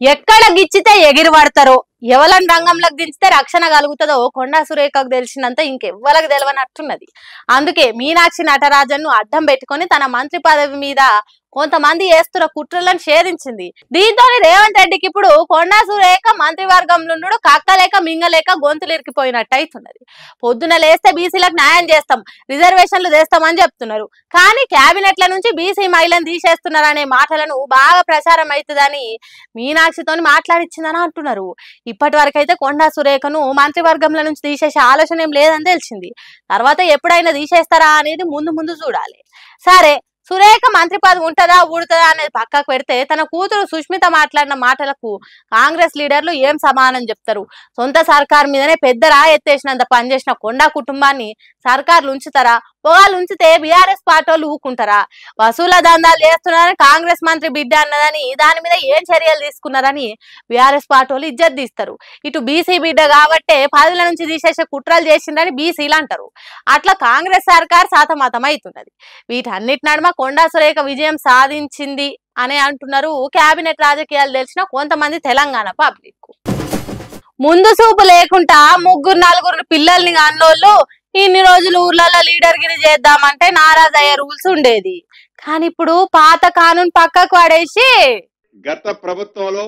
ఎక్కడ గిచ్చితే ఎగిరి పడతారో, ఎవలని రంగంలోకి దించితే రక్షణ కలుగుతుందో కొండా సురేఖకు తెలిసినంత ఇంకెవ్వరికి తెలియనట్టున్నది. అందుకే మీనాక్షి నటరాజన్ ను అడ్డం పెట్టుకొని తన మంత్రి పదవి మీద కొంతమంది చేస్తున్న కుట్రలను ఛేదించింది. దీంతో రేవంత్ రెడ్డికి ఇప్పుడు కొండా సురేఖ మంత్రివర్గంలో కక్కలేక మింగలేక గొంతులు ఇరికిపోయినట్టు అవుతున్నది. పొద్దున లేస్తే బీసీలకు న్యాయం చేస్తాం, రిజర్వేషన్లు చేస్తామని చెప్తున్నారు. కానీ క్యాబినెట్ల నుంచి బీసీ మహిళను తీసేస్తున్నారనే మాటలను బాగా ప్రచారం అవుతుందని మీనాక్షితో మాట్లాడిచ్చిందని అంటున్నారు. ఇప్పటి వరకు అయితే కొండా సురేఖను మంత్రివర్గంలో నుంచి తీసేసే ఆలోచన ఏం లేదని తెలిసింది. తర్వాత ఎప్పుడైనా తీసేస్తారా అనేది ముందు చూడాలి. సరే, సురేఖ మంత్రి పదవి ఉంటుందా ఊడుతుందా అనేది పక్కకు పెడితే తన కూతురు సుష్మిత మాట్లాడిన మాటలకు కాంగ్రెస్ లీడర్లు ఏం సమానం చెప్తారు? సొంత సర్కార్ మీదనే పెద్ద రాయి ఎత్తేసినంత పనిచేసిన కొండా కుటుంబాన్ని సర్కార్లు ఉంచుతారా? వాళ్ళు ఉంచితే బీఆర్ఎస్ పార్టీ వాళ్ళు ఊకుంటారా? వసూల దందాలు చేస్తున్నారని కాంగ్రెస్ మంత్రి బిడ్డ అన్నదని దాని మీద ఏం చర్యలు తీసుకున్నారని బీఆర్ఎస్ పార్టీ వాళ్ళు ఇజ్జత్ తీస్తారు. ఇటు బీసీ బిడ్డ కాబట్టే పదవుల నుంచి తీసేసే కుట్రలు చేసిందని బీసీలు అంటారు. అట్లా కాంగ్రెస్ సర్కార్ సాతమతం అవుతున్నది. వీటన్నిటి నడుమ కొండా సురేఖ విజయం సాధించింది అని అంటున్నారు కేబినెట్ రాజకీయాలు తెలిసిన కొంతమంది తెలంగాణ పబ్లిక్. ముందు చూపు లేకుండా ముగ్గురు నలుగురు పిల్లల్ని అన్నోళ్ళు ఇన్ని రోజులు ఊర్లలో లీడర్ గిరి చేద్దామంటే నారాజయ్య రూల్స్ ఉండేది. కానీ ఇప్పుడు పాత కానూన్ పక్కకు పడేసి గత ప్రభుత్వంలో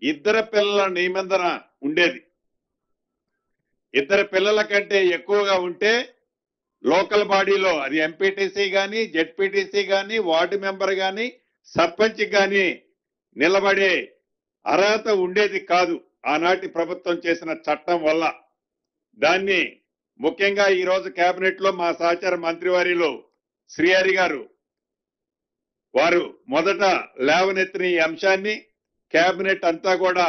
ఇద్దరు పిల్లల నిబంధన ఉండేది. ఇద్దరు పిల్లల కంటే ఎక్కువగా ఉంటే లోకల్ బాడీలో అది ఎంపీటీసీ గాని, జెడ్పీటీసీ గాని, వార్డు మెంబర్ గాని, సర్పంచ్ గాని నిలబడే అర్హత ఉండేది కాదు ఆనాటి ప్రభుత్వం చేసిన చట్టం వల్ల. దాన్ని ముఖ్యంగా ఈ రోజు కేబినెట్ లో మా సహచార మంత్రివర్యులు శ్రీహరి గారు వారు మొదట లేవనెత్తిన ఈ అంశాన్ని కేబినెట్ అంతా కూడా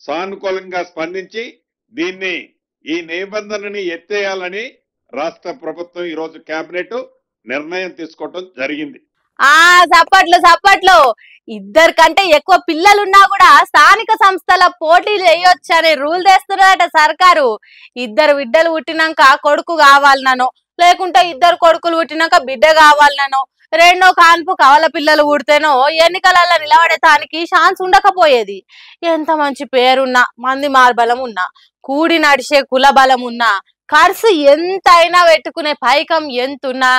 సానుకూలంగా స్పందించి దీన్ని ఈ నిబంధనని ఎత్తేయాలని రాష్ట్ర ప్రభుత్వం ఈ రోజు కేబినెట్ నిర్ణయం తీసుకోవడం జరిగింది. చప్పట్లు. ఇద్దరు కంటే ఎక్కువ పిల్లలున్నా కూడా స్థానిక సంస్థల పోటీలు చేయొచ్చు అనే రూల్ తెస్తున్నారట సర్కారు. ఇద్దరు బిడ్డలు పుట్టినాక కొడుకు కావాలనో, లేకుంటే ఇద్దరు కొడుకులు పుట్టినాక బిడ్డ కావాలనో, రెండో కాన్పు కవల పిల్లలు పుడితేనో ఎన్నికలలో నిలబడేటానికి ఛాన్స్ ఉండకపోయేది. ఎంత మంచి పేరున్నా, మంది మార్బలం ఉన్నా, కూడి నడిచే కుల బలం ఉన్నా, ఖర్చు ఎంతైనా పెట్టుకునే పైకం ఎంతున్నా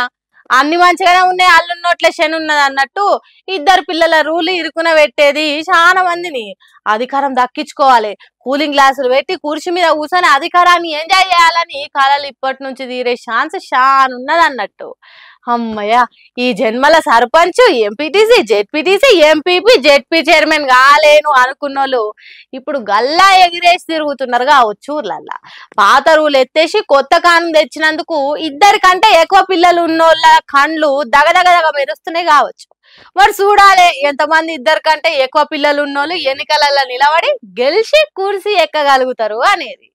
అన్ని మంచిగానే ఉన్నాయి, అల్లున్నోట్లే శని ఉన్నది అన్నట్టు ఇద్దరు పిల్లల రూలు ఇరుకున పెట్టేది చాలా మందిని. అధికారం దక్కించుకోవాలి, కూలింగ్ గ్లాసులు పెట్టి కుర్చీ మీద కూర్చొని అధికారాన్ని ఎంజాయ్ చేయాలని కళలు ఇప్పటి నుంచి తీరే ఛాన్స్ చాలా ఉన్నది అన్నట్టు. అమ్మయ్య, ఈ జన్మల sarpanch, MPTC, ZPTC, MPP, ZP chairman కాలేను అనుకున్నోళ్ళు ఇప్పుడు గల్లా ఎగిరేసి తిరుగుతున్నారు కావచ్చు ఊర్లల్లా. పాత రూలు ఎత్తేసి కొత్త కాను తెచ్చినందుకు ఇద్దరికంటే ఎక్కువ పిల్లలు ఉన్నోళ్ళ కండ్లు దగదగదగ మెరుస్తున్నాయి కావచ్చు. మరి చూడాలి ఎంతమంది ఇద్దరికంటే ఎక్కువ పిల్లలు ఉన్నోళ్ళు ఎన్నికలలో నిలబడి గెలిచి కుర్చీ ఎక్కగలుగుతారు అనేది.